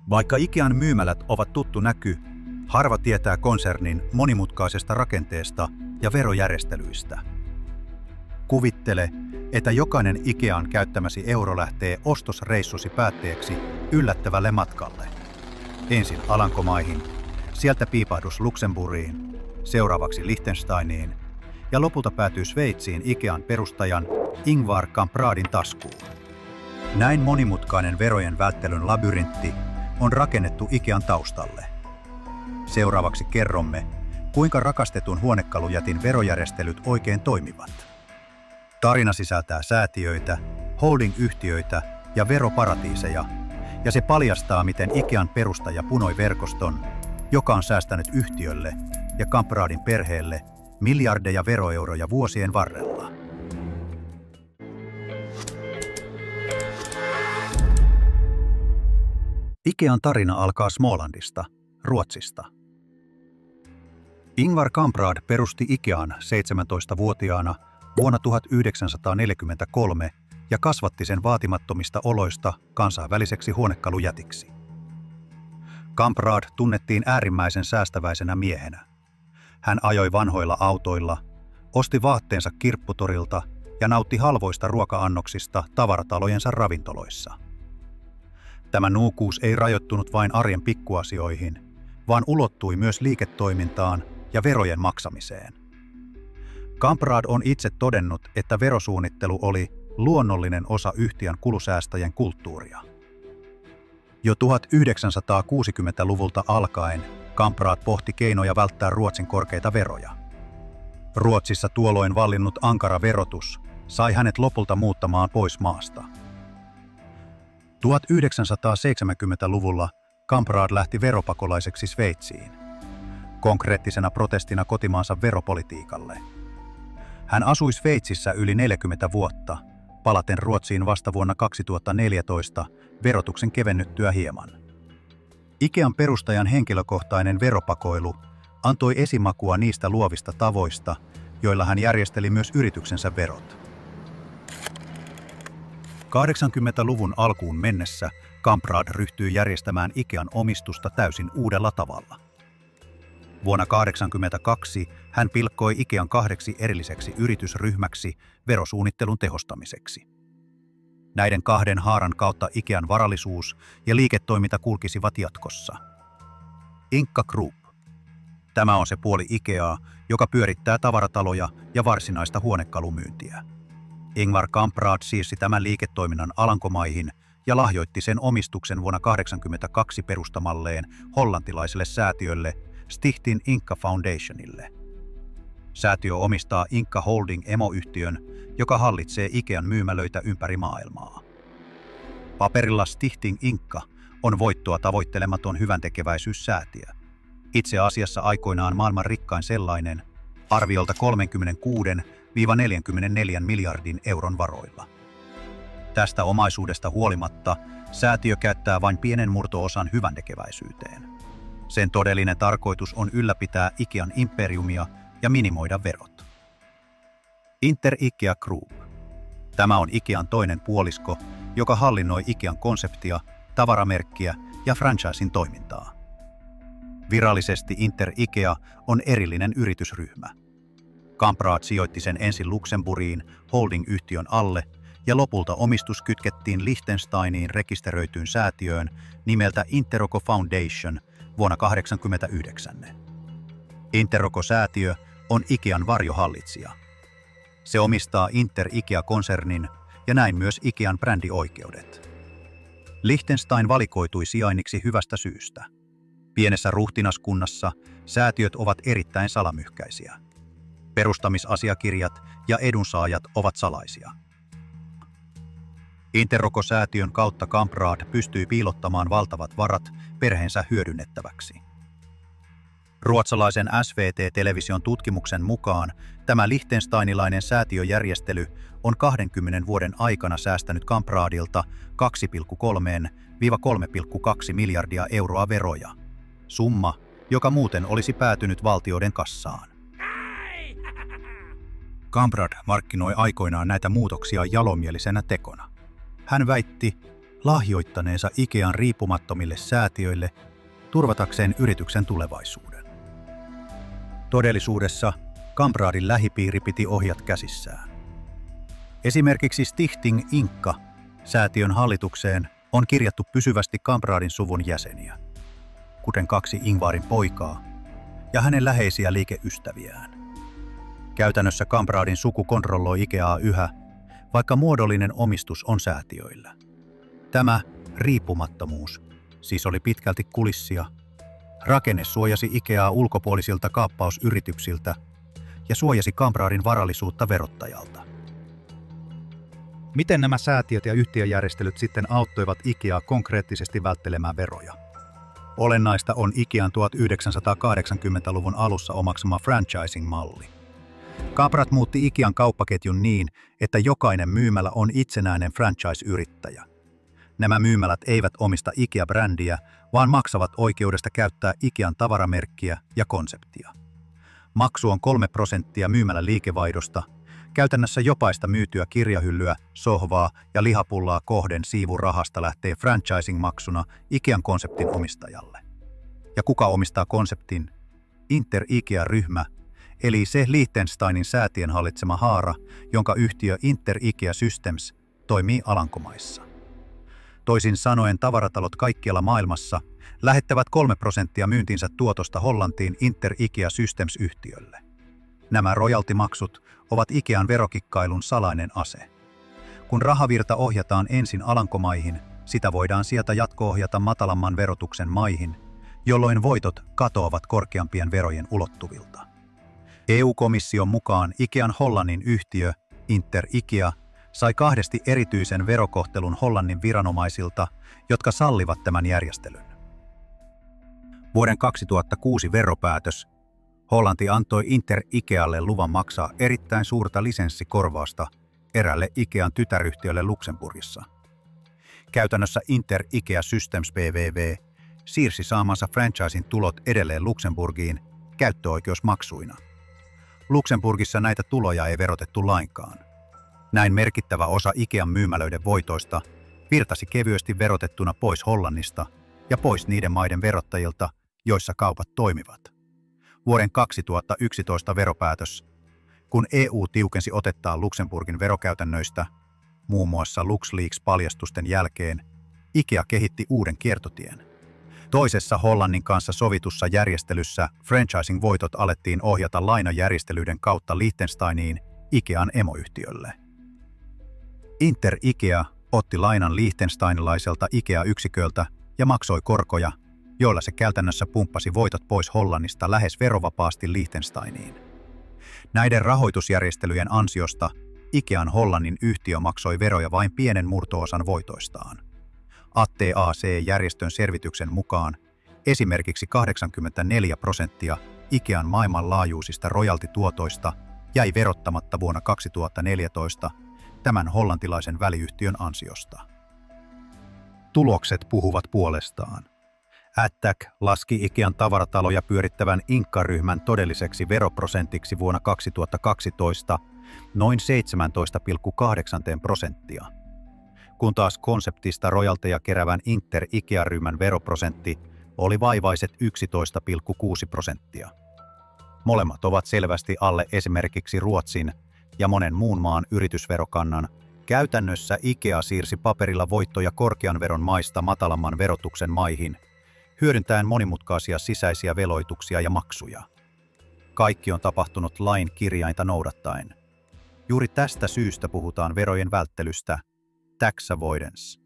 Vaikka Ikean myymälät ovat tuttu näky, harva tietää konsernin monimutkaisesta rakenteesta ja verojärjestelyistä. Kuvittele, että jokainen Ikean käyttämäsi euro lähtee ostosreissusi päätteeksi yllättävälle matkalle. Ensin Alankomaihin, sieltä piipahdus Luxemburgiin, seuraavaksi Liechtensteiniin ja lopulta päätyy Sveitsiin Ikean perustajan Ingvar Kampradin taskuun. Näin monimutkainen verojen välttelyn labyrintti on rakennettu Ikean taustalle. Seuraavaksi kerromme, kuinka rakastetun huonekalujätin verojärjestelyt oikein toimivat. Tarina sisältää säätiöitä, holding-yhtiöitä ja veroparatiiseja, ja se paljastaa, miten Ikean perustaja punoi verkoston, joka on säästänyt yhtiölle ja Kampradin perheelle miljardeja veroeuroja vuosien varrella. Ikean tarina alkaa Smålandista, Ruotsista. Ingvar Kamprad perusti Ikean 17-vuotiaana vuonna 1943 ja kasvatti sen vaatimattomista oloista kansainväliseksi huonekalujätiksi. Kamprad tunnettiin äärimmäisen säästäväisenä miehenä. Hän ajoi vanhoilla autoilla, osti vaatteensa kirpputorilta ja nautti halvoista ruoka-annoksista tavaratalojensa ravintoloissa. Tämä nuukuus ei rajoittunut vain arjen pikkuasioihin, vaan ulottui myös liiketoimintaan ja verojen maksamiseen. Kamprad on itse todennut, että verosuunnittelu oli luonnollinen osa yhtiön kulusäästäjien kulttuuria. Jo 1960-luvulta alkaen Kamprad pohti keinoja välttää Ruotsin korkeita veroja. Ruotsissa tuolloin vallinnut ankara verotus sai hänet lopulta muuttamaan pois maasta. 1970-luvulla Kamprad lähti veropakolaiseksi Sveitsiin, konkreettisena protestina kotimaansa veropolitiikalle. Hän asui Sveitsissä yli 40 vuotta, palaten Ruotsiin vasta vuonna 2014 verotuksen kevennyttyä hieman. Ikean perustajan henkilökohtainen veropakoilu antoi esimakua niistä luovista tavoista, joilla hän järjesteli myös yrityksensä verot. 80-luvun alkuun mennessä Kamprad ryhtyi järjestämään Ikean omistusta täysin uudella tavalla. Vuonna 1982 hän pilkkoi Ikean 2 erilliseksi yritysryhmäksi verosuunnittelun tehostamiseksi. Näiden 2 haaran kautta Ikean varallisuus ja liiketoiminta kulkisivat jatkossa. Inkka Group. Tämä on se puoli Ikeaa, joka pyörittää tavarataloja ja varsinaista huonekalumyyntiä. Ingvar Kamprad siirsi tämän liiketoiminnan Alankomaihin ja lahjoitti sen omistuksen vuonna 1982 perustamalleen hollantilaiselle säätiölle Stichting Inka Foundationille. Säätiö omistaa Inka Holding-emoyhtiön, joka hallitsee Ikean myymälöitä ympäri maailmaa. Paperilla Stichting Inka on voittoa tavoittelematon hyväntekeväisyyssäätiö. Itse asiassa aikoinaan maailman rikkain sellainen, arviolta 36–44 miljardin euron varoilla. Tästä omaisuudesta huolimatta säätiö käyttää vain pienen murto-osan hyväntekeväisyyteen. Sen todellinen tarkoitus on ylläpitää Ikean imperiumia ja minimoida verot. Inter Ikea Group. Tämä on Ikean toinen puolisko, joka hallinnoi Ikean konseptia, tavaramerkkiä ja franchisin toimintaa. Virallisesti Inter Ikea on erillinen yritysryhmä. Kamprad sijoitti sen ensin Luxemburgiin holding-yhtiön alle ja lopulta omistus kytkettiin Liechtensteiniin rekisteröityyn säätiöön nimeltä Interroco Foundation vuonna 1989. Interroco-säätiö on Ikean varjohallitsija. Se omistaa Inter Ikea-konsernin ja näin myös Ikean brändioikeudet. Liechtenstein valikoitui sijainniksi hyvästä syystä. Pienessä ruhtinaskunnassa säätiöt ovat erittäin salamyhkäisiä. Perustamisasiakirjat ja edunsaajat ovat salaisia. Interroco-säätiön kautta Kamprad pystyi piilottamaan valtavat varat perheensä hyödynnettäväksi. Ruotsalaisen SVT-television tutkimuksen mukaan tämä liechtensteinilainen säätiöjärjestely on 20 vuoden aikana säästänyt Kampradilta 2,3–3,2 miljardia euroa veroja. Summa, joka muuten olisi päätynyt valtioiden kassaan. Kamprad markkinoi aikoinaan näitä muutoksia jalomielisenä tekona. Hän väitti, lahjoittaneensa Ikean riippumattomille säätiöille turvatakseen yrityksen tulevaisuuden. Todellisuudessa Kampraadin lähipiiri piti ohjat käsissään. Esimerkiksi Stichting Inka säätiön hallitukseen on kirjattu pysyvästi Kampraadin suvun jäseniä, kuten 2 Ingvarin poikaa ja hänen läheisiä liikeystäviään. Käytännössä Kampraadin suku kontrolloi Ikeaa yhä, vaikka muodollinen omistus on säätiöillä. Tämä riippumattomuus siis oli pitkälti kulissia. Rakenne suojasi Ikeaa ulkopuolisilta kaappausyrityksiltä ja suojasi Kampraadin varallisuutta verottajalta. Miten nämä säätiöt ja yhtiöjärjestelyt sitten auttoivat Ikeaa konkreettisesti välttelemään veroja? Olennaista on Ikean 1980-luvun alussa omaksuma franchising-malli. Kamprad muutti Ikean kauppaketjun niin, että jokainen myymälä on itsenäinen franchise-yrittäjä. Nämä myymälät eivät omista Ikea-brändiä, vaan maksavat oikeudesta käyttää Ikean tavaramerkkiä ja konseptia. Maksu on 3% myymälän liikevaihdosta, käytännössä jopaista myytyä kirjahyllyä, sohvaa ja lihapullaa kohden siivurahasta lähtee franchising-maksuna Ikean konseptin omistajalle. Ja kuka omistaa konseptin? Inter-Ikea-ryhmä, eli se Liechtensteinin säätien hallitsema haara, jonka yhtiö Inter-Ikea Systems toimii Alankomaissa. Toisin sanoen tavaratalot kaikkialla maailmassa lähettävät 3% myyntinsä tuotosta Hollantiin Inter-Ikea Systems-yhtiölle. Nämä royaltimaksut ovat Ikean verokikkailun salainen ase. Kun rahavirta ohjataan ensin Alankomaihin, sitä voidaan sieltä jatko-ohjata matalamman verotuksen maihin, jolloin voitot katoavat korkeampien verojen ulottuvilta. EU-komission mukaan Ikean Hollannin yhtiö Inter-Ikea sai 2 erityisen verokohtelun Hollannin viranomaisilta, jotka sallivat tämän järjestelyn. Vuoden 2006 veropäätös. Hollanti antoi Inter-Ikealle luvan maksaa erittäin suurta lisenssikorvausta erälle Ikean tytäryhtiölle Luxemburgissa. Käytännössä Inter-Ikea Systems BVV siirsi saamansa franchisin tulot edelleen Luxemburgiin käyttöoikeusmaksuina. Luxemburgissa näitä tuloja ei verotettu lainkaan. Näin merkittävä osa Ikean myymälöiden voitoista virtasi kevyesti verotettuna pois Hollannista ja pois niiden maiden verottajilta, joissa kaupat toimivat. Vuoden 2011 veropäätös. Kun EU tiukensi otettaan Luxemburgin verokäytännöistä, muun muassa LuxLeaks-paljastusten jälkeen, Ikea kehitti uuden kiertotien. Toisessa Hollannin kanssa sovitussa järjestelyssä franchising-voitot alettiin ohjata lainajärjestelyiden kautta Liechtensteiniin Ikean emoyhtiölle. Inter-Ikea otti lainan liechtensteinilaiselta Ikea-yksiköltä ja maksoi korkoja, joilla se käytännössä pumppasi voitot pois Hollannista lähes verovapaasti Liechtensteiniin. Näiden rahoitusjärjestelyjen ansiosta Ikean Hollannin yhtiö maksoi veroja vain pienen murto-osan voitoistaan. ATAC-järjestön selvityksen mukaan esimerkiksi 84% Ikean maailmanlaajuisista royaltituotoista jäi verottamatta vuonna 2014 tämän hollantilaisen väliyhtiön ansiosta. Tulokset puhuvat puolestaan. Attack laski Ikean tavarataloja pyörittävän Inka-ryhmän todelliseksi veroprosentiksi vuonna 2012 noin 17,8%, kun taas konseptista royalteja keräävän Inter-Ikea-ryhmän veroprosentti oli vaivaiset 11,6%. Molemmat ovat selvästi alle esimerkiksi Ruotsin ja monen muun maan yritysverokannan. Käytännössä Ikea siirsi paperilla voittoja korkean veron maista matalamman verotuksen maihin, hyödyntäen monimutkaisia sisäisiä veloituksia ja maksuja. Kaikki on tapahtunut lain kirjainta noudattaen. Juuri tästä syystä puhutaan verojen välttelystä, tax avoidance,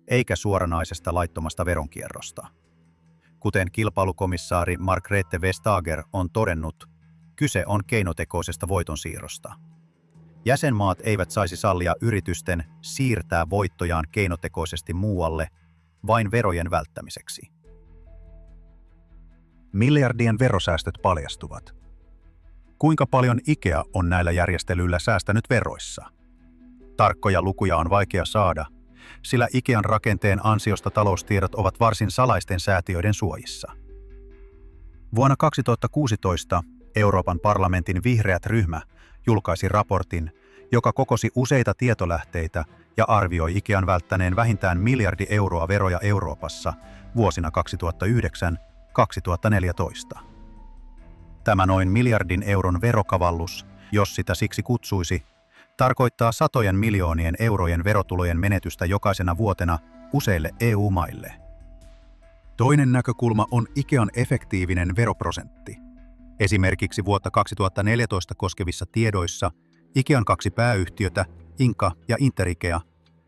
eikä suoranaisesta laittomasta veronkierrosta. Kuten kilpailukomissaari Margrethe Vestager on todennut, kyse on keinotekoisesta voitonsiirrosta. Jäsenmaat eivät saisi sallia yritysten siirtää voittojaan keinotekoisesti muualle vain verojen välttämiseksi. Miljardien verosäästöt paljastuvat. Kuinka paljon Ikea on näillä järjestelyillä säästänyt veroissa? Tarkkoja lukuja on vaikea saada, sillä Ikean rakenteen ansiosta taloustiedot ovat varsin salaisten säätiöiden suojissa. Vuonna 2016 Euroopan parlamentin vihreät ryhmä julkaisi raportin, joka kokosi useita tietolähteitä ja arvioi Ikean välttäneen vähintään miljardi euroa veroja Euroopassa vuosina 2009–2014. Tämä noin miljardin euron verokavallus, jos sitä siksi kutsuisi, tarkoittaa satojen miljoonien eurojen verotulojen menetystä jokaisena vuotena useille EU-maille. Toinen näkökulma on Ikean efektiivinen veroprosentti. Esimerkiksi vuotta 2014 koskevissa tiedoissa Ikean kaksi pääyhtiötä, Inka ja Interikea,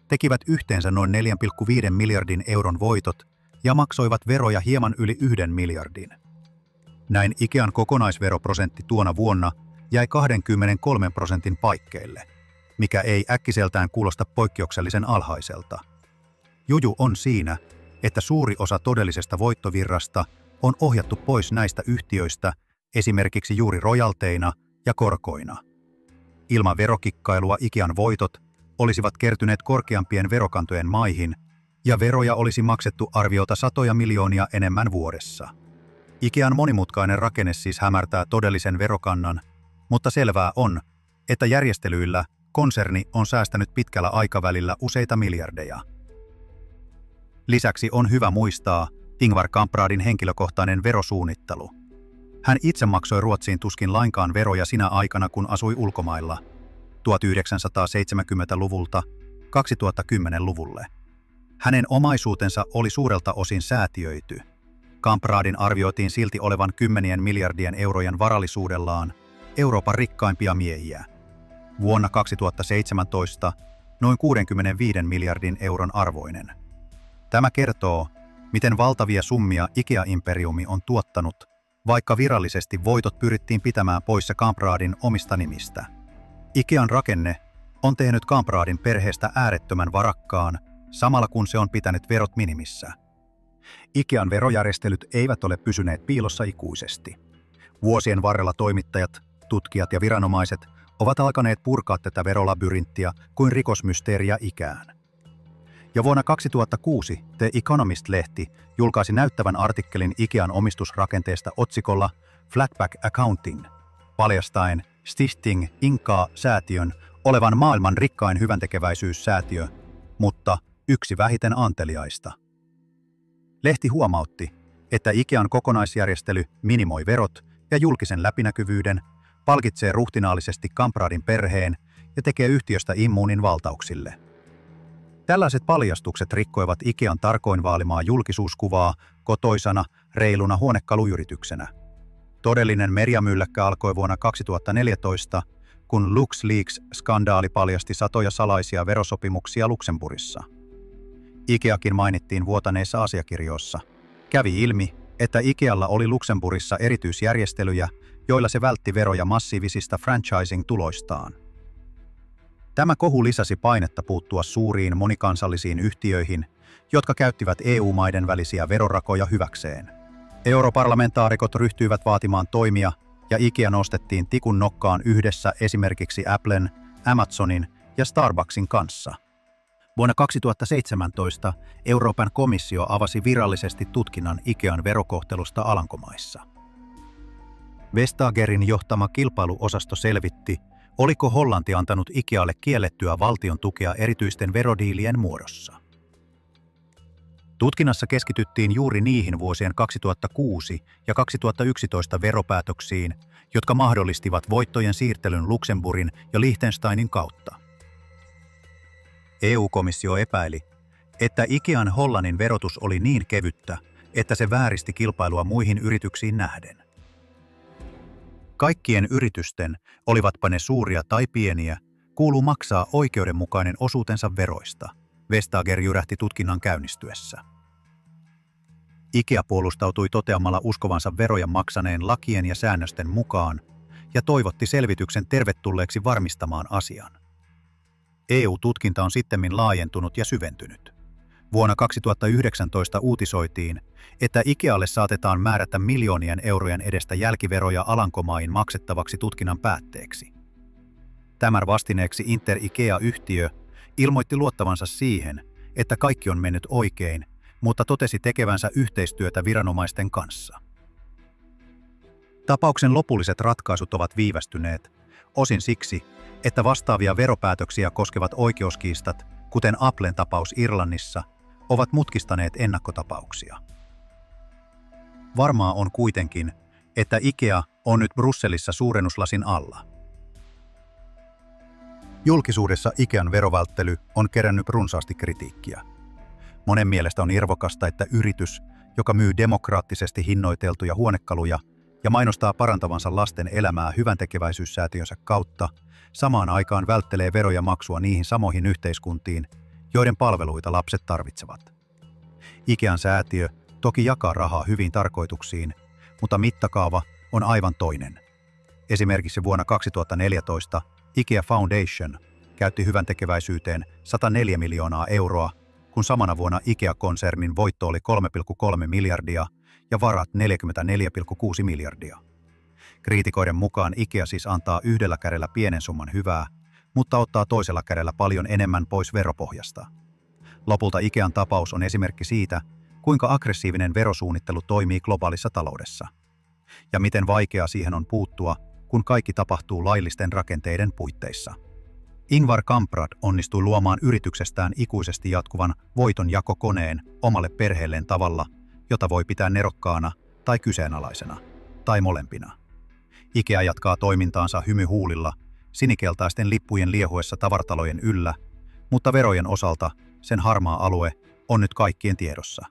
tekivät yhteensä noin 4,5 miljardin euron voitot ja maksoivat veroja hieman yli 1 miljardin. Näin Ikean kokonaisveroprosentti tuona vuonna jäi 23% paikkeille, mikä ei äkkiseltään kuulosta poikkeuksellisen alhaiselta. Juju on siinä, että suuri osa todellisesta voittovirrasta on ohjattu pois näistä yhtiöistä esimerkiksi juuri rojalteina ja korkoina. Ilman verokikkailua Ikean voitot olisivat kertyneet korkeampien verokantojen maihin ja veroja olisi maksettu arviolta satoja miljoonia enemmän vuodessa. Ikean monimutkainen rakenne siis hämärtää todellisen verokannan, mutta selvää on, että järjestelyillä konserni on säästänyt pitkällä aikavälillä useita miljardeja. Lisäksi on hyvä muistaa Ingvar Kampraadin henkilökohtainen verosuunnittelu. Hän itse maksoi Ruotsiin tuskin lainkaan veroja sinä aikana, kun asui ulkomailla, 1970-luvulta 2010-luvulle. Hänen omaisuutensa oli suurelta osin säätiöity. Kampraadin arvioitiin silti olevan kymmenien miljardien eurojen varallisuudellaan Euroopan rikkaimpia miehiä. Vuonna 2017 noin 65 miljardin euron arvoinen. Tämä kertoo, miten valtavia summia Ikea-imperiumi on tuottanut, vaikka virallisesti voitot pyrittiin pitämään poissa Kampraadin omista nimistä. Ikean rakenne on tehnyt Kampraadin perheestä äärettömän varakkaan, samalla kun se on pitänyt verot minimissä. Ikean verojärjestelyt eivät ole pysyneet piilossa ikuisesti. Vuosien varrella toimittajat, tutkijat ja viranomaiset ovat alkaneet purkaa tätä verolabyrinttiä kuin rikosmysteeriä ikään. Ja vuonna 2006 The Economist-lehti julkaisi näyttävän artikkelin Ikean omistusrakenteesta otsikolla Flatback Accounting, paljastaen Stifting Inka-säätiön olevan maailman rikkain hyväntekeväisyyssäätiö, mutta yksi vähiten anteliaista. Lehti huomautti, että Ikean kokonaisjärjestely minimoi verot ja julkisen läpinäkyvyyden, palkitsee ruhtinaallisesti Kampraadin perheen ja tekee yhtiöstä immuunin valtauksille. Tällaiset paljastukset rikkoivat Ikean tarkoin vaalimaa julkisuuskuvaa kotoisana, reiluna huonekaluyrityksenä. Todellinen merjamylläkkä alkoi vuonna 2014, kun LuxLeaks-skandaali paljasti satoja salaisia verosopimuksia Luxemburgissa. Ikeakin mainittiin vuotaneissa asiakirjoissa. Kävi ilmi, että Ikealla oli Luxemburgissa erityisjärjestelyjä, joilla se vältti veroja massiivisista franchising-tuloistaan. Tämä kohu lisäsi painetta puuttua suuriin monikansallisiin yhtiöihin, jotka käyttivät EU-maiden välisiä verorakoja hyväkseen. Europarlamentaarikot ryhtyivät vaatimaan toimia, ja Ikea nostettiin tikun nokkaan yhdessä esimerkiksi Applen, Amazonin ja Starbucksin kanssa. Vuonna 2017 Euroopan komissio avasi virallisesti tutkinnan Ikean verokohtelusta Alankomaissa. Vestagerin johtama kilpailuosasto selvitti, oliko Hollanti antanut Ikealle kiellettyä valtion tukea erityisten verodiilien muodossa. Tutkinnassa keskityttiin juuri niihin vuosien 2006 ja 2011 veropäätöksiin, jotka mahdollistivat voittojen siirtelyn Luxemburgin ja Liechtensteinin kautta. EU-komissio epäili, että Ikean Hollannin verotus oli niin kevyttä, että se vääristi kilpailua muihin yrityksiin nähden. Kaikkien yritysten, olivatpa ne suuria tai pieniä, kuuluu maksaa oikeudenmukainen osuutensa veroista, Vestager jyrähti tutkinnan käynnistyessä. Ikea puolustautui toteamalla uskovansa veroja maksaneen lakien ja säännösten mukaan ja toivotti selvityksen tervetulleeksi varmistamaan asian. EU-tutkinta on sittemmin laajentunut ja syventynyt. Vuonna 2019 uutisoitiin, että Ikealle saatetaan määrätä miljoonien eurojen edestä jälkiveroja Alankomaihin maksettavaksi tutkinnan päätteeksi. Tämän vastineeksi Inter-Ikea-yhtiö ilmoitti luottavansa siihen, että kaikki on mennyt oikein, mutta totesi tekevänsä yhteistyötä viranomaisten kanssa. Tapauksen lopulliset ratkaisut ovat viivästyneet, osin siksi, että vastaavia veropäätöksiä koskevat oikeuskiistat, kuten Applen tapaus Irlannissa, ovat mutkistaneet ennakkotapauksia. Varmaa on kuitenkin, että IKEA on nyt Brysselissa suurennuslasin alla. Julkisuudessa IKEAn verovälttely on kerännyt runsaasti kritiikkiä. Monen mielestä on irvokasta, että yritys, joka myy demokraattisesti hinnoiteltuja huonekaluja ja mainostaa parantavansa lasten elämää hyväntekeväisyyssäätiönsä kautta, samaan aikaan välttelee veroja maksua niihin samoihin yhteiskuntiin, joiden palveluita lapset tarvitsevat. IKEAn säätiö toki jakaa rahaa hyviin tarkoituksiin, mutta mittakaava on aivan toinen. Esimerkiksi vuonna 2014 IKEA Foundation käytti hyväntekeväisyyteen 104 miljoonaa euroa, kun samana vuonna IKEA-konsernin voitto oli 3,3 miljardia ja varat 44,6 miljardia. Kriitikoiden mukaan IKEA siis antaa yhdellä kädellä pienen summan hyvää, mutta ottaa toisella kädellä paljon enemmän pois veropohjasta. Lopulta IKEAn tapaus on esimerkki siitä, kuinka aggressiivinen verosuunnittelu toimii globaalissa taloudessa. Ja miten vaikeaa siihen on puuttua, kun kaikki tapahtuu laillisten rakenteiden puitteissa. Ingvar Kamprad onnistui luomaan yrityksestään ikuisesti jatkuvan voitonjakokoneen omalle perheelleen tavalla, jota voi pitää nerokkaana tai kyseenalaisena, tai molempina. IKEA jatkaa toimintaansa hymyhuulilla, sinikeltaisten lippujen liehuessa tavaratalojen yllä, mutta verojen osalta sen harmaa alue on nyt kaikkien tiedossa.